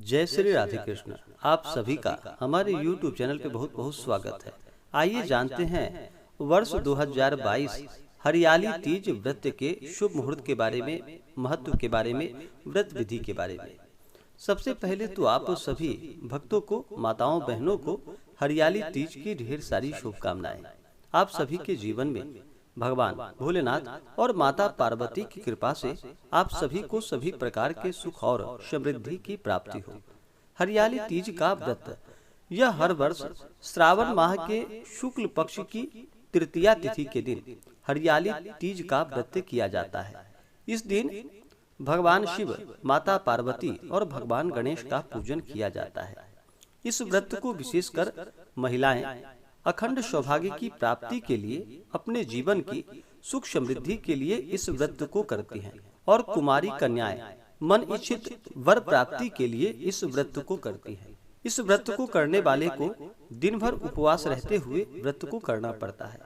जय श्री राधे कृष्ण। आप सभी का हमारे YouTube चैनल पे बहुत बहुत स्वागत है। आइए जानते हैं वर्ष 2022 हरियाली तीज व्रत के शुभ मुहूर्त के बारे में, महत्व के बारे में, व्रत विधि के बारे में। सबसे पहले तो आप सभी भक्तों को, माताओं बहनों को हरियाली तीज की ढेर सारी शुभकामनाएं। आप सभी के जीवन में भगवान भोलेनाथ और माता पार्वती की कृपा से आप सभी को सभी प्रकार के सुख और समृद्धि की प्राप्ति हो। हरियाली तीज का व्रत यह हर वर्ष श्रावण माह के शुक्ल पक्ष की तृतीया तिथि के दिन हरियाली तीज का व्रत किया जाता है। इस दिन भगवान शिव, माता पार्वती और भगवान गणेश का पूजन किया जाता है। इस व्रत को विशेषकर महिलाएं अखंड सौभाग्य की प्राप्ति के लिए, अपने जीवन की सुख समृद्धि के लिए इस व्रत को करती हैं, और कुमारी कन्याएं मन इच्छित वर प्राप्ति के लिए इस व्रत को करती हैं। इस व्रत को करने वाले को दिन भर उपवास रहते हुए व्रत को करना पड़ता है।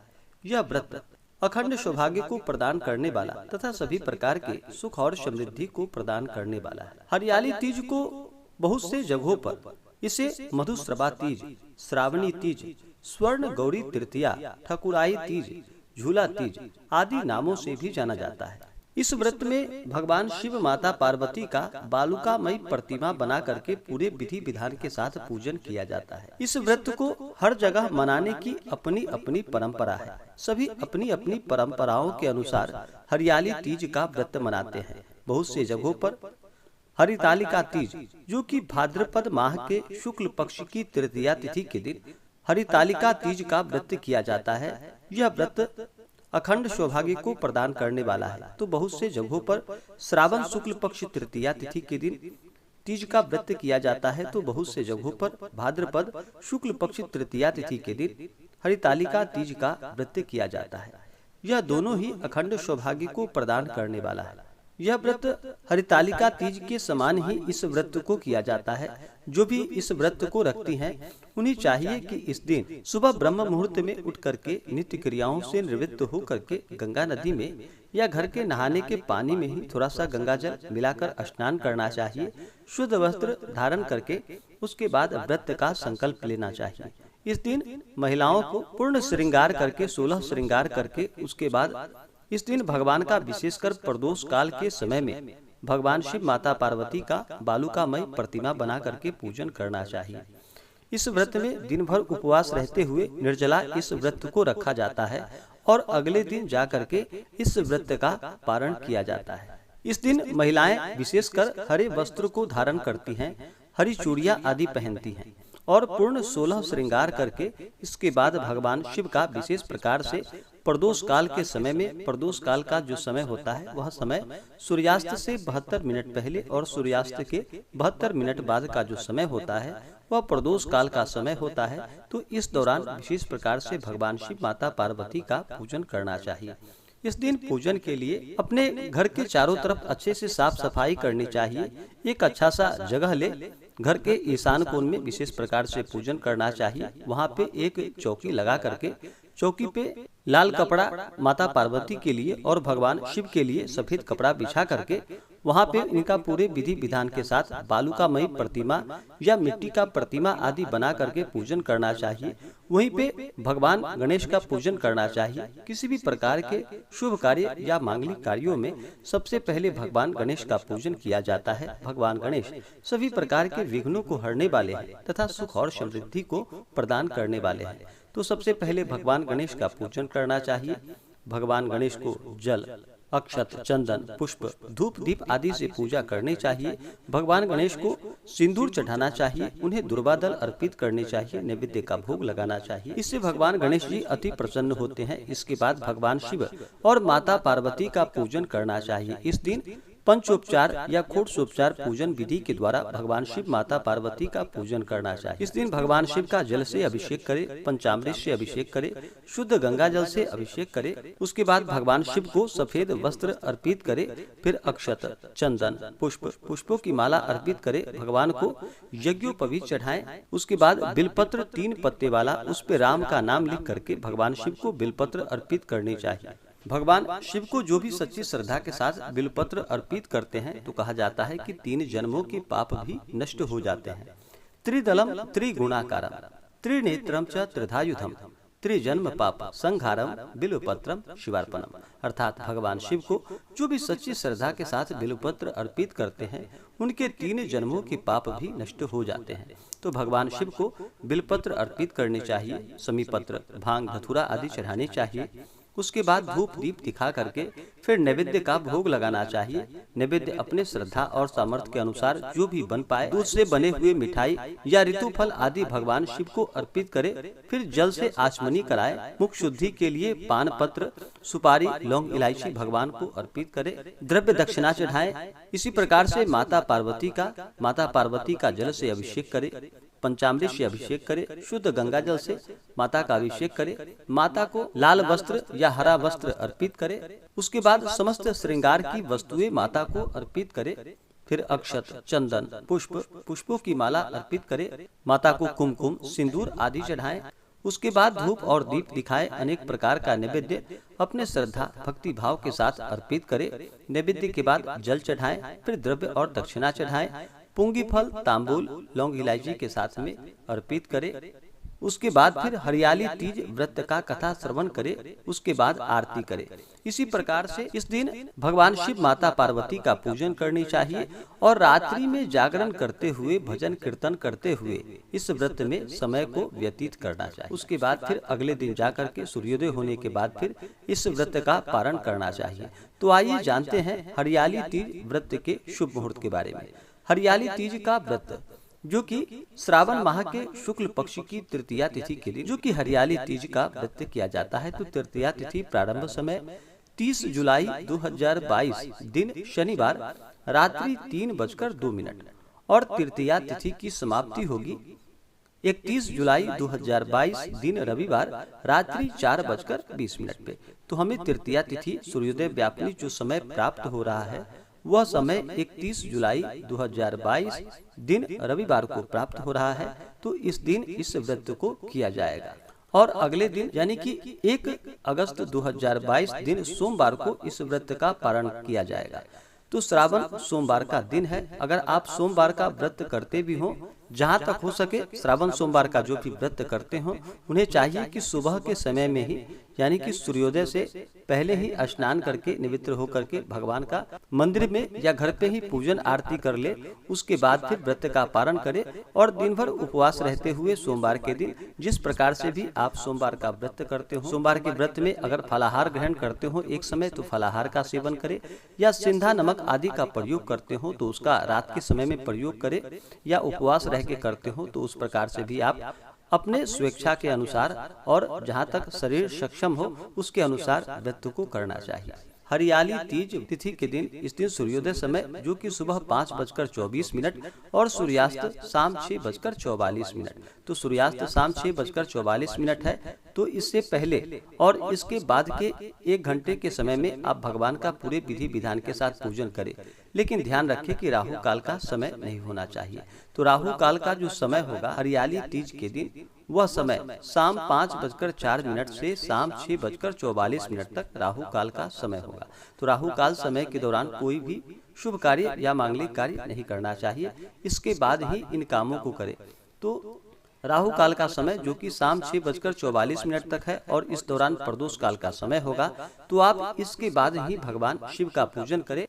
यह व्रत अखंड सौभाग्य को प्रदान करने वाला तथा सभी प्रकार के सुख और समृद्धि को प्रदान करने वाला है। हरियाली तीज को बहुत से जगहों पर इसे मधुश्रवा तीज, श्रावणी तीज, स्वर्ण गौरी तृतीया, ठकुराई तीज, झूला तीज आदि नामों से भी जाना जाता है। इस व्रत में भगवान शिव, माता पार्वती का बालुकामयी प्रतिमा बना करके पूरे विधि विधान के साथ पूजन किया जाता है। इस व्रत को हर जगह मनाने की अपनी अपनी परंपरा है। सभी अपनी अपनी परंपराओं के अनुसार हरियाली तीज का व्रत मनाते हैं। बहुत से जगहों पर हरितालिका तीज, जो कि भाद्रपद माह के शुक्ल पक्ष की तृतीया तिथि के दिन हरितालिका तीज का व्रत किया जाता है। यह व्रत अखंड सौभाग्य को प्रदान करने वाला है। तो बहुत से जगहों पर श्रावण शुक्ल पक्ष तृतीया तिथि के दिन तीज का व्रत किया जाता है। तो बहुत से जगहों पर भाद्रपद शुक्ल पक्ष तृतीया तिथि के दिन हरितालिका तीज का व्रत किया जाता है। यह दोनों ही अखंड सौभाग्य को प्रदान करने वाला है। यह व्रत हरितालिका तीज के समान ही इस व्रत को किया जाता है। जो भी इस व्रत को रखती हैं, उन्हें चाहिए कि इस दिन सुबह ब्रह्म मुहूर्त में उठ करके नित्य क्रियाओं से निवृत्त हो करके गंगा नदी में या घर के नहाने के पानी में ही थोड़ा सा गंगा जल मिलाकर स्नान करना चाहिए। शुद्ध वस्त्र धारण करके उसके बाद व्रत का संकल्प लेना चाहिए। इस दिन महिलाओं को पूर्ण श्रृंगार करके, 16 श्रृंगार करके, उसके बाद इस दिन भगवान का विशेषकर प्रदोष काल के समय में भगवान शिव, माता पार्वती का बालुकामयी प्रतिमा बना करके पूजन करना चाहिए। इस व्रत में दिन भर उपवास रहते हुए निर्जला इस व्रत को रखा जाता है और अगले दिन जा करके इस व्रत का पारण किया जाता है। इस दिन महिलाएं विशेषकर हरे वस्त्र को धारण करती हैं, हरी चूड़ियां आदि पहनती हैं और पूर्ण 16 श्रृंगार करके इसके बाद भगवान शिव का विशेष प्रकार से प्रदोष काल के समय में, प्रदोष काल का जो समय होता है वह समय सूर्यास्त से 72 मिनट पहले और सूर्यास्त के 72 मिनट बाद का जो समय होता है वह प्रदोष काल का समय होता है। तो इस दौरान विशेष प्रकार से भगवान शिव, माता पार्वती का पूजन करना चाहिए। इस दिन पूजन के लिए अपने घर के चारों तरफ अच्छे से साफ सफाई करनी चाहिए। एक अच्छा सा जगह ले, घर के ईशान कोण में विशेष प्रकार से पूजन करना चाहिए। वहाँ पे एक चौकी लगा करके चौकी पे लाल कपड़ा माता पार्वती के लिए और भगवान शिव के लिए सफेद कपड़ा बिछा करके वहाँ पे इनका पूरे विधि विधान के साथ बालुकामयी प्रतिमा या मिट्टी का प्रतिमा आदि बना करके पूजन करना चाहिए। वहीं पे भगवान गणेश का पूजन करना चाहिए। किसी भी प्रकार के शुभ कार्य या मांगलिक कार्यों में सबसे पहले भगवान गणेश का पूजन किया जाता है। भगवान गणेश सभी प्रकार के विघ्नों को हरने वाले हैं तथा सुख और समृद्धि को प्रदान करने वाले हैं। तो सबसे पहले भगवान गणेश का पूजन करना चाहिए। भगवान गणेश को जल, अक्षत, चंदन, पुष्प, धूप, दीप आदि से पूजा करनी चाहिए। भगवान गणेश को सिंदूर चढ़ाना चाहिए। उन्हें दुर्वादल अर्पित करने चाहिए। नैवेद्य का भोग लगाना चाहिए। इससे भगवान गणेश जी अति प्रसन्न होते हैं। इसके बाद भगवान शिव और माता पार्वती का पूजन करना चाहिए। इस दिन पंचोपचार या खोटसोपचार पूजन विधि के द्वारा भगवान शिव, माता पार्वती का पूजन करना चाहिए। इस दिन भगवान शिव का जल से अभिषेक करे, पंचामृत से अभिषेक करे, शुद्ध गंगा जल से अभिषेक करे। उसके बाद भगवान शिव को सफेद वस्त्र अर्पित करे, फिर अक्षत, चंदन, पुष्पों की माला अर्पित करे। भगवान को यज्ञोपवीत चढ़ाएं। उसके बाद बिलपत्र 3 पत्ते वाला, उस पे राम का नाम लिख करके भगवान शिव को बिलपत्र अर्पित करनी चाहिए। भगवान शिव को जो भी सच्ची श्रद्धा के साथ बिल्वपत्र अर्पित करते हैं तो कहा जाता है कि 3 जन्मों के पाप भी नष्ट हो जाते हैं। त्रिदलम त्रिगुणाकारम त्रिनेत्रम च त्रिधायुधम त्रिजन्म पाप संहारम बिल्वपत्रम शिवार्पणम। अर्थात भगवान शिव को जो भी सच्ची श्रद्धा के साथ बिल्वपत्र अर्पित करते हैं उनके 3 जन्मों के पाप भी नष्ट हो जाते हैं। तो भगवान शिव को बिल्वपत्र अर्पित करने चाहिए, समीपत्र, भांग, धतूरा आदि चढ़ाने चाहिए। उसके बाद धूप दीप दिखा करके फिर नैवेद्य का भोग लगाना चाहिए। नैवेद्य अपने श्रद्धा और सामर्थ्य के अनुसार जो भी बन पाए, दूध से बने हुए मिठाई या ऋतु फल आदि भगवान शिव को अर्पित करे। फिर जल से आचमनी कराए। मुख शुद्धि के लिए पान पत्र, सुपारी, लौंग, इलायची भगवान को अर्पित करे। द्रव्य दक्षिणा चढ़ाए। इसी प्रकार से माता पार्वती का जल से अभिषेक करे, पंचामृत से अभिषेक करे, शुद्ध गंगा जल से माता का अभिषेक करे, माता को लाल वस्त्र या हरा वस्त्र अर्पित करे। उसके बाद समस्त श्रृंगार की वस्तुएं माता को अर्पित करे। फिर अक्षत, चंदन, पुष्पों की माला अर्पित करे। माता को कुमकुम, सिंदूर आदि चढ़ाएं। उसके बाद धूप और दीप दिखाए अनेक प्रकार का नैवेद्य अपने श्रद्धा भक्ति भाव के साथ अर्पित करे। नैवेद्य के बाद जल चढ़ाएं, फिर द्रव्य और दक्षिणा चढ़ाएं। पुंगी फल, तांबूल, लौंग, इलायची के साथ में अर्पित करे। उसके बाद फिर हरियाली तीज व्रत का कथा श्रवण करे। उसके बाद आरती करे। इसी प्रकार से इस दिन भगवान शिव माता पार्वती का पूजन करनी चाहिए और रात्रि में जागरण करते हुए भजन कीर्तन करते हुए इस व्रत में समय को व्यतीत करना चाहिए। उसके बाद फिर अगले दिन जाकर के सूर्योदय होने के बाद फिर इस व्रत का पारण करना चाहिए। तो आइए जानते हैं हरियाली तीज व्रत के शुभ मुहूर्त के बारे में। हरियाली तीज का व्रत जो कि श्रावण माह के शुक्ल पक्ष की तृतीया तिथि के लिए जो कि हरियाली तीज का व्रत किया जाता है। तो तृतीया तिथि प्रारंभ समय 30 जुलाई 2022 दिन शनिवार रात्रि 3:02 और तृतीया तिथि की समाप्ति होगी 31 जुलाई 2022 दिन रविवार रात्रि 4:20 पे। तो हमें तृतीया तिथि सूर्योदय व्यापनी जो समय प्राप्त हो रहा है वह समय 31 जुलाई 2022 दिन रविवार को प्राप्त हो रहा है। तो इस दिन इस व्रत को किया जाएगा और अगले दिन यानी कि 1 अगस्त 2022 दिन सोमवार को इस व्रत का पारण किया जाएगा। तो श्रावण सोमवार का दिन है। अगर आप सोमवार का व्रत करते भी हो, जहाँ तक हो सके श्रावण सोमवार का जो भी व्रत करते हो उन्हें चाहिए कि सुबह के समय में ही यानी कि सूर्योदय से पहले ही स्नान करके निवृत्त होकर के भगवान का मंदिर में या घर पे ही पूजन आरती कर ले। उसके बाद फिर व्रत का पारण करे और दिन भर उपवास रहते हुए सोमवार के दिन जिस प्रकार से भी आप सोमवार का व्रत करते हो, सोमवार के व्रत में अगर फलाहार ग्रहण करते हो एक समय तो फलाहार का सेवन करे या सिंधा नमक आदि का प्रयोग करते हो तो उसका रात के समय में प्रयोग करे या उपवास रह के करते हो तो उस प्रकार से भी आप अपने स्वेच्छा के अनुसार और जहाँ तक शरीर सक्षम हो उसके अनुसार व्रत को करना चाहिए। हरियाली तीज तिथि के दिन इस दिन सूर्योदय समय जो कि सुबह 5:24 और सूर्यास्त शाम 6:44। तो सूर्यास्त शाम 6:44 है। तो इससे पहले और इसके बाद के 1 घंटे के समय में आप भगवान का पूरे विधि विधान के साथ पूजन करें, लेकिन ध्यान रखें कि राहु काल का समय नहीं होना चाहिए। तो राहु काल का जो समय होगा हरियाली तीज के दिन वह समय शाम 5:04 से शाम 6:44 तक राहु काल का समय होगा। तो राहु काल समय के दौरान कोई भी शुभ कार्य या मांगलिक कार्य नहीं करना चाहिए, इसके बाद ही इन कामों को करें। तो राहु काल का समय जो कि शाम 6:44 तक है और इस दौरान प्रदोष काल का समय होगा। तो आप इसके बाद ही भगवान शिव का पूजन करें।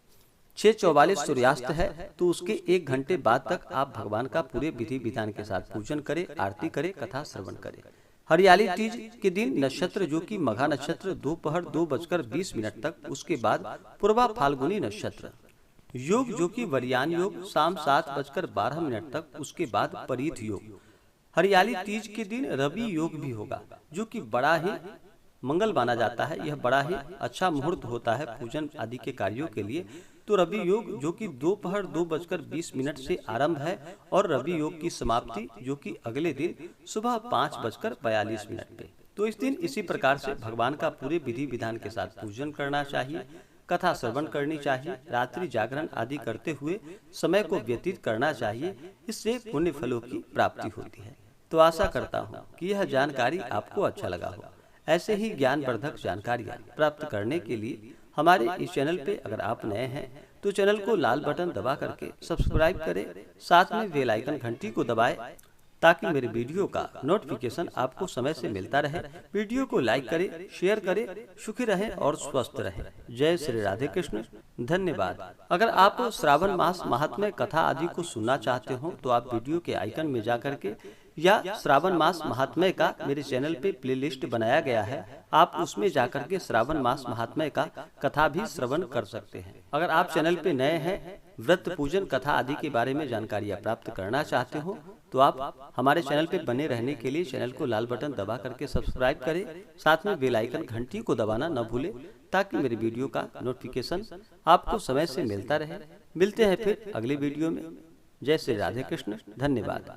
6:44 सूर्यास्त है तो उसके 1 घंटे बाद तक आप भगवान का पूरे विधि विधान के साथ पूजन करें, आरती करें, कथा श्रवण करें। हरियाली तीज के दिन नक्षत्र जो कि मघा नक्षत्र दोपहर 2:20 तक, उसके बाद पूर्वा फाल्गुनी नक्षत्र, योग जो कि वरियान योग शाम 7:12 तक, उसके बाद परीथ योग। हरियाली तीज के दिन रवि योग भी होगा जो कि बड़ा ही मंगल माना जाता है। यह बड़ा ही अच्छा मुहूर्त होता है पूजन आदि के कार्यों के लिए। तो रवि योग जो कि दोपहर 2:20 से आरंभ है और रवि योग की समाप्ति जो कि अगले दिन सुबह 5:42 पे। तो इस दिन इसी प्रकार से भगवान का पूरे विधि विधान के साथ पूजन करना चाहिए, कथा श्रवण करनी चाहिए, रात्रि जागरण आदि करते हुए समय को व्यतीत करना चाहिए। इससे पुण्य फलों की प्राप्ति होती है। तो आशा करता हूँ कि यह जानकारी आपको अच्छा लगा हो। ऐसे ही ज्ञानवर्धक जानकारियाँ प्राप्त करने के लिए हमारे इस चैनल पे अगर आप नए हैं तो चैनल को लाल बटन दबा करके सब्सक्राइब करें, साथ में बेल आइकन घंटी को दबाएं ताकि मेरे वीडियो का नोटिफिकेशन आपको समय से मिलता रहे। वीडियो को लाइक करें, शेयर करें। सुखी रहें और स्वस्थ रहें। जय श्री राधे कृष्ण। धन्यवाद। अगर आप श्रावण मास महात्म्य कथा आदि को सुनना चाहते हो तो आप वीडियो के आइकन में जा करके या श्रावण मास महात्म्य का मेरे चैनल पे प्लेलिस्ट बनाया गया है, आप उसमें जाकर के श्रावण मास महात्म्य का कथा भी श्रवण कर सकते हैं। अगर आप चैनल पे नए हैं, व्रत पूजन कथा आदि के बारे में जानकारियाँ प्राप्त करना चाहते हो तो आप हमारे चैनल पे बने रहने के लिए चैनल को लाल बटन दबा करके सब्सक्राइब करें, साथ में बेल आइकन घंटी को दबाना न भूलें ताकि मेरे वीडियो का नोटिफिकेशन आपको समय से मिलता रहे। मिलते हैं फिर अगले वीडियो में। जय श्री राधे कृष्ण। धन्यवाद।